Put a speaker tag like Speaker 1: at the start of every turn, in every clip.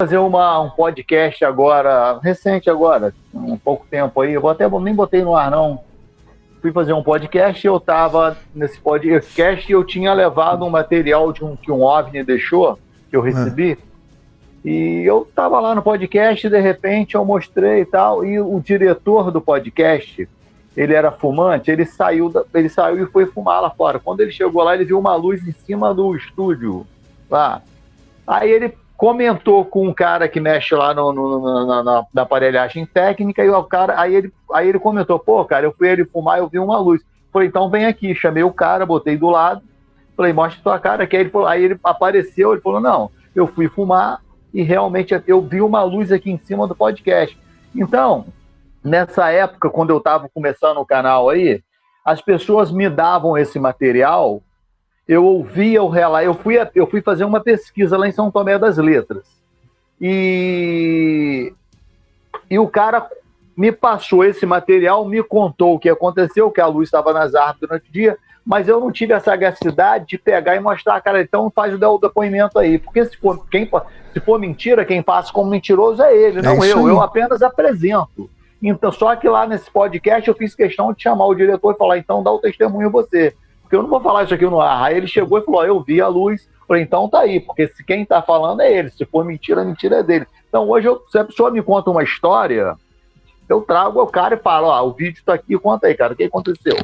Speaker 1: fazer um podcast agora, recente agora, um pouco tempo aí, nem botei no ar não. Fui fazer um podcast e eu tava nesse podcast e eu tinha levado um material que um OVNI deixou, que eu recebi, e eu tava lá no podcast e de repente eu mostrei e tal, e o diretor do podcast, ele era fumante, ele saiu e foi fumar lá fora. Quando ele chegou lá, ele viu uma luz em cima do estúdio lá. Aí ele comentou com um cara que mexe lá na aparelhagem técnica, e o cara, aí ele comentou, pô, cara, eu fui ele fumar, eu vi uma luz. Falei, então vem aqui, chamei o cara, botei do lado, falei, mostra tua cara aqui. Aí ele apareceu, ele falou, não, eu fui fumar e realmente eu vi uma luz aqui em cima do podcast. Então, nessa época, quando eu estava começando o canal aí, as pessoas me davam esse material, eu ouvia o relato, eu fui fazer uma pesquisa lá em São Tomé das Letras. E o cara me passou esse material, me contou o que aconteceu, que a luz estava nas árvores durante o dia, mas eu não tive a sagacidade de pegar e mostrar, cara, então faz o depoimento aí. Porque se for mentira, quem passa como mentiroso é ele, não eu. Eu apenas apresento. Então, só que lá nesse podcast eu fiz questão de chamar o diretor e falar, então dá o testemunho você. Porque eu não vou falar isso aqui no ar. Aí ele chegou e falou, eu vi a luz. Falei, então tá aí, porque se quem tá falando é ele. Se for mentira, a mentira é dele. Então hoje, se a pessoa me conta uma história, eu trago o cara e falo, o vídeo tá aqui, conta aí, cara, o que aconteceu?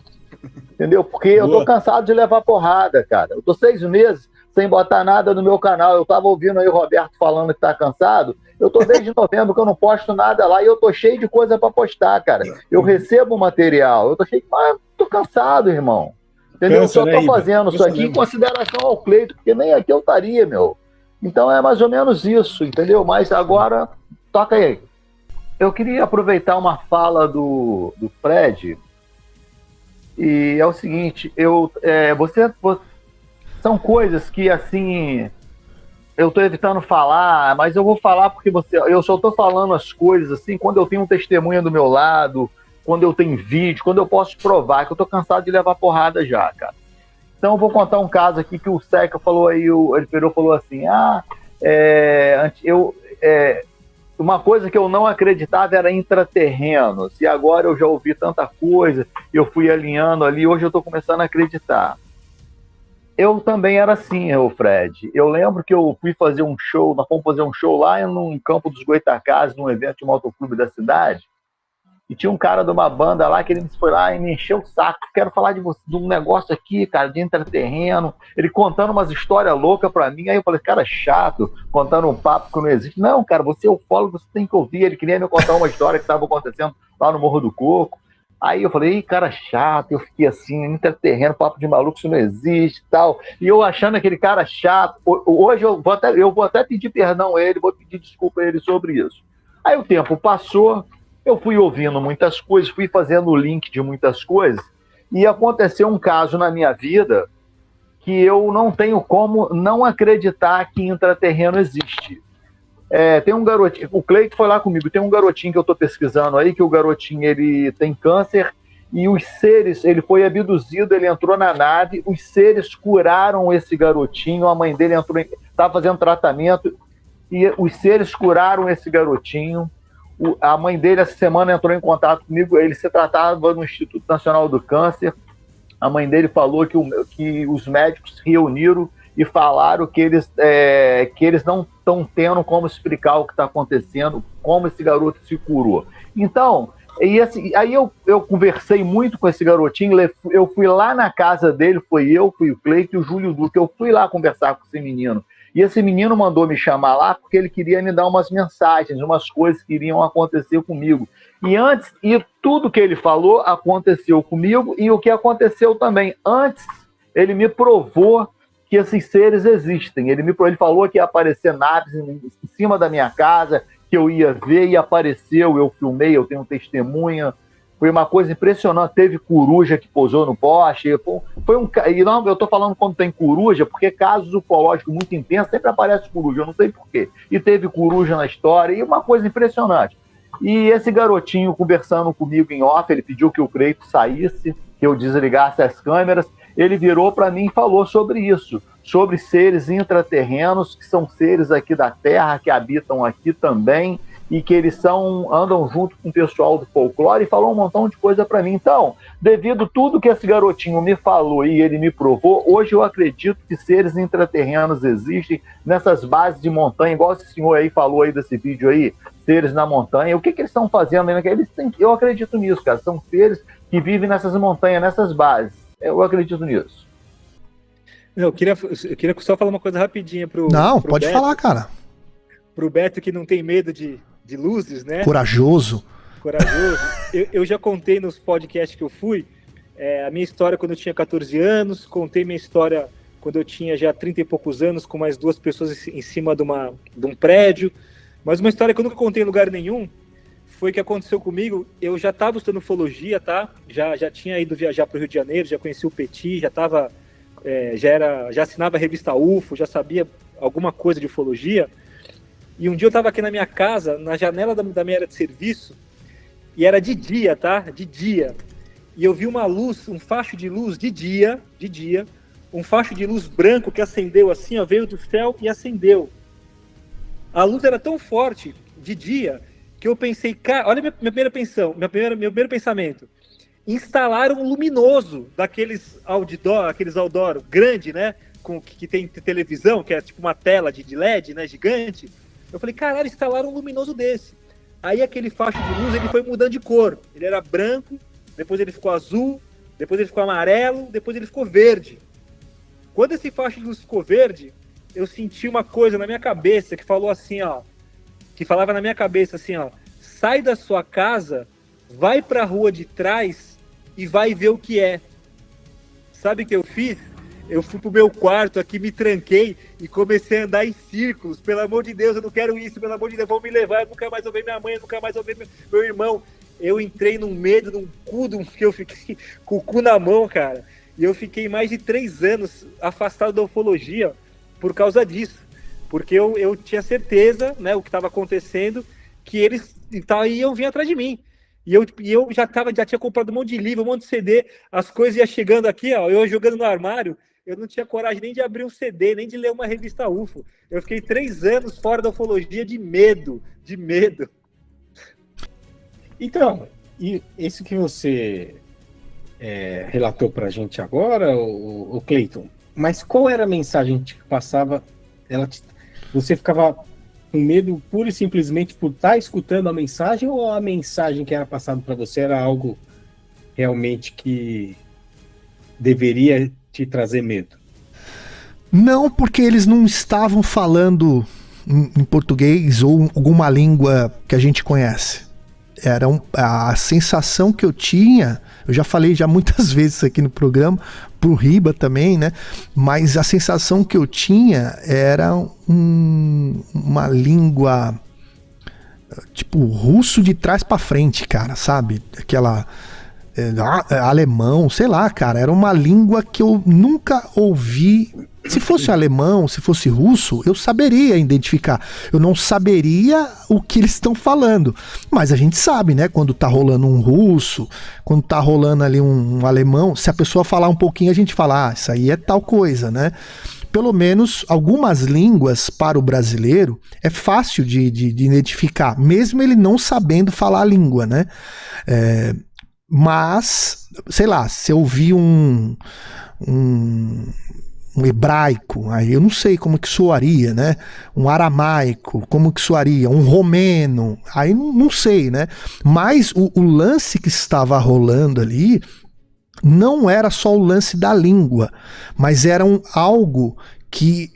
Speaker 1: Entendeu? Porque eu tô cansado de levar porrada, cara. Eu tô 6 meses sem botar nada no meu canal. Eu tava ouvindo aí o Roberto falando que tá cansado. Eu tô desde novembro que eu não posto nada lá e eu tô cheio de coisa pra postar, cara. Eu recebo material, eu tô cheio de... Mas tô cansado, irmão. Entendeu? Eu só tô fazendo isso aqui em consideração ao Cleito, porque nem aqui eu estaria, meu. Então é mais ou menos isso, entendeu? Mas agora, toca aí. Eu queria aproveitar uma fala do Fred, e é o seguinte, são coisas que, assim, eu tô evitando falar, mas eu vou falar porque eu só tô falando as coisas, assim, quando eu tenho um testemunha do meu lado, quando eu tenho vídeo, quando eu posso provar, que eu tô cansado de levar porrada já, cara. Então eu vou contar um caso aqui que o Seca falou aí, ele falou assim, uma coisa que eu não acreditava era intraterrenos, e agora eu já ouvi tanta coisa, eu fui alinhando ali, hoje eu tô começando a acreditar. Eu também era assim, Fred. Eu lembro que eu fui fazer um show, nós fomos fazer um show lá em Campo dos Goitacazes, num evento de motoclube da cidade, e tinha um cara de uma banda lá que ele foi lá e me encheu o saco. Quero falar de um negócio aqui, cara, de intraterreno. Ele contando umas histórias loucas pra mim. Aí eu falei, cara, chato, contando um papo que não existe. Não, cara, você é ufólogo, você tem que ouvir. Ele queria me contar uma história que estava acontecendo lá no Morro do Coco. Aí eu falei, cara, chato. Eu fiquei assim, intraterreno, papo de maluco, isso não existe e tal. E eu achando aquele cara chato. Hoje eu vou até pedir perdão a ele, vou pedir desculpa a ele sobre isso. Aí o tempo passou. Eu fui ouvindo muitas coisas, fui fazendo o link de muitas coisas, e aconteceu um caso na minha vida que eu não tenho como não acreditar que intraterreno existe. Tem um garotinho, o Cleito foi lá comigo, tem um garotinho que eu estou pesquisando aí, que o garotinho ele tem câncer, e os seres, ele foi abduzido, ele entrou na nave, os seres curaram esse garotinho, a mãe dele estava fazendo tratamento, e os seres curaram esse garotinho. A mãe dele, essa semana, entrou em contato comigo. Ele se tratava no Instituto Nacional do Câncer. A mãe dele falou que os médicos se reuniram e falaram que eles não estão tendo como explicar o que está acontecendo, como esse garoto se curou. Então, aí eu conversei muito com esse garotinho. Eu fui lá na casa dele, fui o Cleito e o Júlio Duque. Eu fui lá conversar com esse menino. E esse menino mandou me chamar lá porque ele queria me dar umas mensagens, umas coisas que iriam acontecer comigo. E tudo que ele falou aconteceu comigo, e o que aconteceu também. Antes, ele me provou que esses seres existem. Ele falou que ia aparecer naves em cima da minha casa, que eu ia ver, e apareceu, eu filmei, eu tenho testemunha. Foi uma coisa impressionante. Teve coruja que pousou no poste. E não, eu estou falando quando tem coruja, porque casos ufológicos muito intensos sempre aparece coruja, eu não sei porquê. E teve coruja na história, e uma coisa impressionante. E esse garotinho conversando comigo em off, ele pediu que o Cleito saísse, que eu desligasse as câmeras. Ele virou para mim e falou sobre isso, sobre seres intraterrenos, que são seres aqui da Terra, que habitam aqui também, e que eles andam junto com o pessoal do folclore, e falou um montão de coisa para mim. Então, devido a tudo que esse garotinho me falou e ele me provou, hoje eu acredito que seres intraterrenos existem nessas bases de montanha, igual esse senhor aí falou aí desse vídeo aí, seres na montanha. O que eles estão fazendo? Eu acredito nisso, cara. São seres que vivem nessas montanhas, nessas bases. Eu acredito nisso.
Speaker 2: Eu queria só falar uma coisa rapidinha pro
Speaker 3: pode
Speaker 2: Beto,
Speaker 3: falar, cara.
Speaker 2: Pro Beto, que não tem medo de luzes, né?
Speaker 3: Corajoso.
Speaker 2: Eu já contei nos podcasts que eu fui, a minha história quando eu tinha 14 anos, contei minha história quando eu tinha já 30 e poucos anos, com mais 2 pessoas em cima de um prédio. Mas uma história que eu nunca contei em lugar nenhum foi que aconteceu comigo. Eu já estava estudando ufologia, tá? Já tinha ido viajar para o Rio de Janeiro, já conheci o Petit, já assinava a revista UFO, já sabia alguma coisa de ufologia. E um dia eu estava aqui na minha casa, na janela da minha área de serviço, e era de dia, tá? De dia. E eu vi uma luz, um facho de luz de dia, um facho de luz branco que acendeu assim, ó, veio do céu e acendeu. A luz era tão forte de dia que eu pensei, cara, olha meu primeiro pensamento. Instalaram um luminoso daqueles outdoor grande, né? Que tem televisão, que é tipo uma tela de LED, né? Gigante. Eu falei, caralho, instalaram um luminoso desse. Aí aquele facho de luz, ele foi mudando de cor. Ele era branco, depois ele ficou azul, depois ele ficou amarelo, depois ele ficou verde. Quando esse facho de luz ficou verde, eu senti uma coisa na minha cabeça que falou assim, ó, que falava na minha cabeça assim, ó, sai da sua casa, vai pra rua de trás e vai ver o que é. Sabe o que eu fiz? Eu fui pro meu quarto aqui, me tranquei e comecei a andar em círculos. Pelo amor de Deus, eu não quero isso, pelo amor de Deus, vão me levar, eu nunca mais vou ver minha mãe, eu nunca mais vou ver meu irmão. Eu entrei num medo, que eu fiquei com o cu na mão, cara. E eu fiquei mais de 3 anos afastado da ufologia por causa disso. Porque eu tinha certeza, né, o que estava acontecendo, que eles iam vir atrás de mim. E eu já tinha comprado um monte de livro, um monte de CD, as coisas iam chegando aqui, ó, eu jogando no armário, eu não tinha coragem nem de abrir um CD, nem de ler uma revista UFO. Eu fiquei 3 anos fora da ufologia de medo.
Speaker 4: Então, e isso que você relatou pra gente agora, o Cleiton, mas qual era a mensagem que passava? Você ficava com medo pura e simplesmente por estar escutando a mensagem, ou a mensagem que era passada para você era algo realmente que deveria te trazer medo?
Speaker 3: Não, porque eles não estavam falando em português ou alguma língua que a gente conhece. A sensação que eu tinha, eu já falei muitas vezes aqui no programa, pro Riba também, né? Mas a sensação que eu tinha era uma língua tipo russo de trás pra frente, cara, sabe? Aquela alemão, sei lá, cara, era uma língua que eu nunca ouvi. Se fosse alemão, se fosse russo, eu saberia identificar. Eu não saberia o que eles estão falando. Mas a gente sabe, né? Quando tá rolando um russo, quando tá rolando ali um alemão, se a pessoa falar um pouquinho, a gente fala, isso aí é tal coisa, né? Pelo menos algumas línguas para o brasileiro é fácil de identificar, mesmo ele não sabendo falar a língua, né? Mas, sei lá, se eu ouvir um hebraico, aí eu não sei como que soaria, né? Um aramaico, como que soaria? Um romeno, aí não sei, né? Mas o lance que estava rolando ali não era só o lance da língua, mas era algo que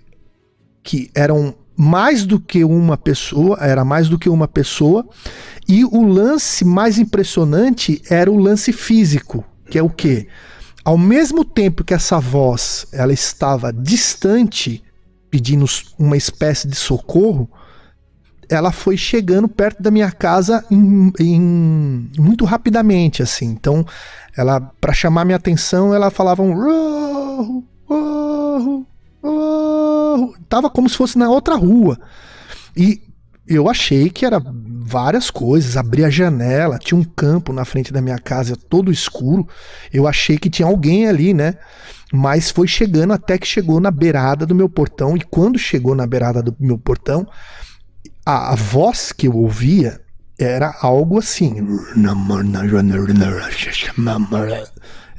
Speaker 3: eram mais do que uma pessoa, e o lance mais impressionante era o lance físico, que é o quê? Ao mesmo tempo que essa voz ela estava distante, pedindo uma espécie de socorro, ela foi chegando perto da minha casa muito rapidamente, assim. Então, ela, para chamar minha atenção, ela falava tava como se fosse na outra rua. E eu achei que era várias coisas, abri a janela, tinha um campo na frente da minha casa todo escuro, eu achei que tinha alguém ali, né? Mas foi chegando até que chegou na beirada do meu portão, e quando chegou na beirada do meu portão, a voz que eu ouvia era algo assim.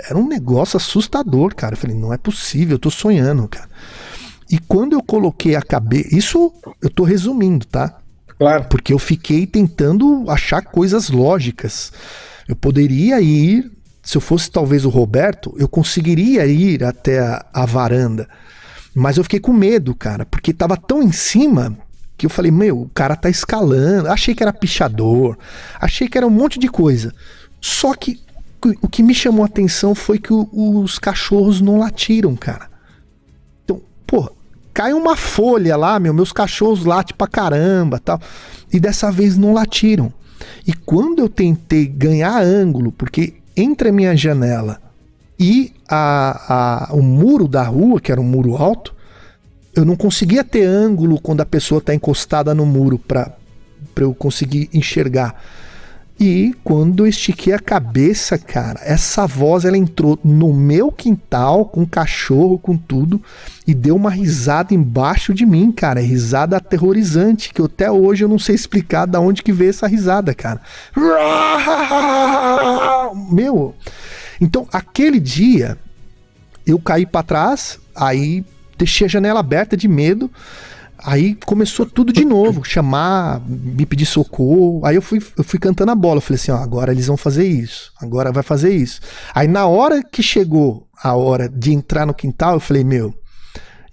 Speaker 3: Era um negócio assustador, cara. Eu falei, não é possível, eu tô sonhando, cara. E quando eu coloquei a cabeça... Isso eu tô resumindo, tá?
Speaker 4: Claro.
Speaker 3: Porque eu fiquei tentando achar coisas lógicas. Eu poderia ir... Se eu fosse talvez o Roberto, eu conseguiria ir até a varanda. Mas eu fiquei com medo, cara. Porque tava tão em cima... que eu falei, meu, o cara tá escalando, achei que era pichador, achei que era um monte de coisa. Só que o que me chamou a atenção foi que os cachorros não latiram, cara. Então, pô, cai uma folha lá, meus cachorros latem pra caramba, tal, e dessa vez não latiram. E quando eu tentei ganhar ângulo, porque entre a minha janela e o muro da rua, que era um muro alto, eu não conseguia ter ângulo quando a pessoa está encostada no muro para eu conseguir enxergar. E quando eu estiquei a cabeça, cara, essa voz ela entrou no meu quintal com cachorro, com tudo, e deu uma risada embaixo de mim, cara. Risada aterrorizante, que até hoje eu não sei explicar de onde que veio essa risada, cara. Meu, então aquele dia eu caí para trás, aí deixei a janela aberta de medo, aí começou tudo de novo, chamar, me pedir socorro, aí eu fui cantando a bola, eu falei assim, ó, agora eles vão fazer isso, agora vai fazer isso. Aí na hora que chegou a hora de entrar no quintal, eu falei, meu,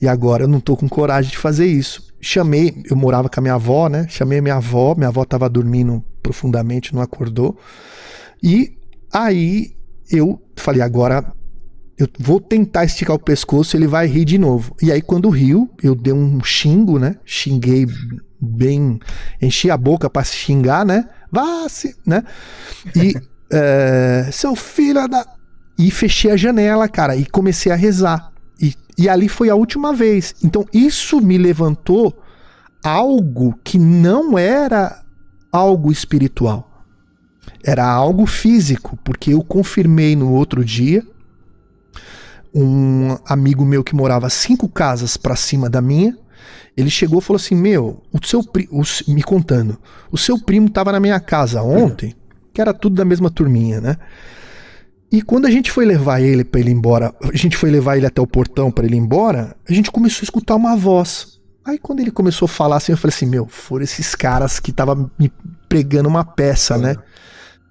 Speaker 3: e agora eu não tô com coragem de fazer isso. Chamei, eu morava com a minha avó, né, chamei minha avó tava dormindo profundamente, não acordou, e aí eu falei, agora eu vou tentar esticar o pescoço, ele vai rir de novo. E aí quando riu, eu dei um xingo, né? Xinguei bem, enchi a boca pra xingar, né? Vá-se, né? E seu filho da... E fechei a janela, cara, e comecei a rezar. E ali foi a última vez. Então isso me levantou algo que não era algo espiritual. Era algo físico, porque eu confirmei no outro dia. Um amigo meu que morava 5 casas pra cima da minha, ele chegou e falou assim, meu, me contando, o seu primo tava na minha casa ontem, que era tudo da mesma turminha, né? E quando a gente foi levar ele pra ele ir embora, a gente foi levar ele até o portão pra ele ir embora, a gente começou a escutar uma voz. Aí quando ele começou a falar assim, eu falei assim, meu, foram esses caras que tava me pregando uma peça, né?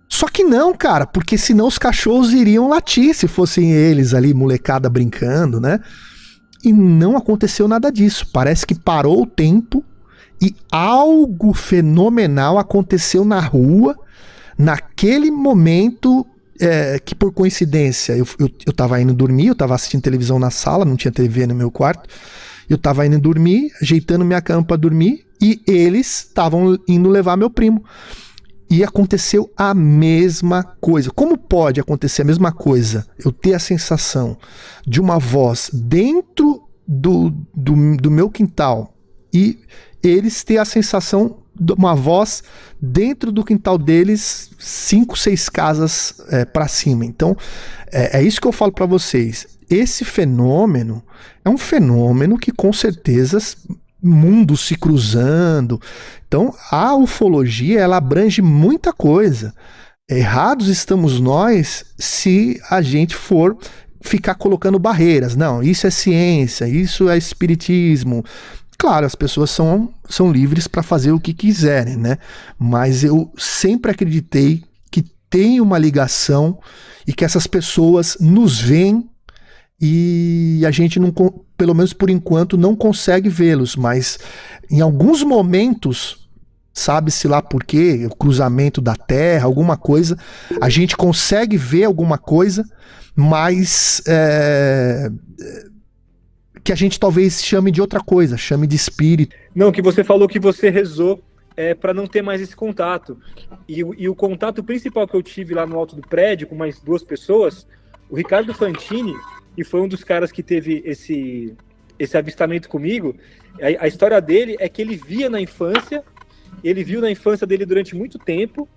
Speaker 3: Só que não, cara, porque senão os cachorros iriam latir se fossem eles ali, molecada brincando, né? E não aconteceu nada disso. Parece que parou o tempo e algo fenomenal aconteceu na rua, naquele momento que por coincidência eu tava indo dormir, eu tava assistindo televisão na sala, não tinha TV no meu quarto, eu tava indo dormir, ajeitando minha cama pra dormir e eles estavam indo levar meu primo. E aconteceu a mesma coisa. Como pode acontecer a mesma coisa? Eu ter a sensação de uma voz dentro do meu quintal e eles ter a sensação de uma voz dentro do quintal deles 5, 6 casas para cima. Então, é isso que eu falo para vocês. Esse fenômeno é um fenômeno que com certeza... mundos se cruzando. Então a ufologia ela abrange muita coisa. Errados estamos nós se a gente for ficar colocando barreiras. Não, isso é ciência, isso é espiritismo. Claro, as pessoas são livres para fazer o que quiserem, né? Mas eu sempre acreditei que tem uma ligação e que essas pessoas nos veem e a gente não, pelo menos por enquanto, não consegue vê-los, mas em alguns momentos, sabe-se lá por quê, o cruzamento da Terra, alguma coisa, a gente consegue ver alguma coisa, mas que a gente talvez chame de outra coisa, chame de espírito.
Speaker 2: Não, que você falou que você rezou para não ter mais esse contato. E o contato principal que eu tive lá no alto do prédio, com mais 2 pessoas, o Ricardo Fantini, que foi um dos caras que teve esse avistamento comigo, a história dele é que ele via na infância ele viu na infância dele durante muito tempo,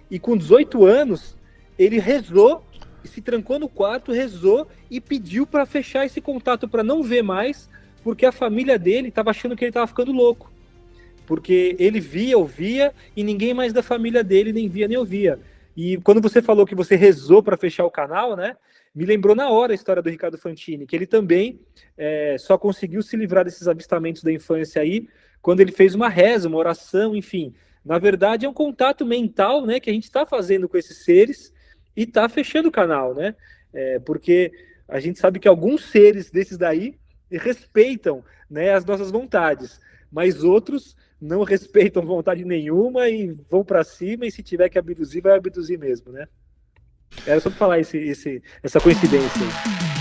Speaker 2: e com 18 anos, ele rezou, se trancou no quarto, rezou e pediu para fechar esse contato, para não ver mais, porque a família dele estava achando que ele estava ficando louco. Porque ele via, ouvia, e ninguém mais da família dele nem via nem ouvia. E quando você falou que você rezou para fechar o canal, né, me lembrou na hora a história do Ricardo Fantini, que ele também só conseguiu se livrar desses avistamentos da infância aí, quando ele fez uma reza, uma oração, enfim. Na verdade, é um contato mental, né, que a gente está fazendo com esses seres e está fechando o canal, né? Porque a gente sabe que alguns seres desses daí respeitam, né, as nossas vontades, mas outros não respeitam vontade nenhuma e vão para cima, e se tiver que abduzir, vai abduzir mesmo, né? Era só para falar essa coincidência aí.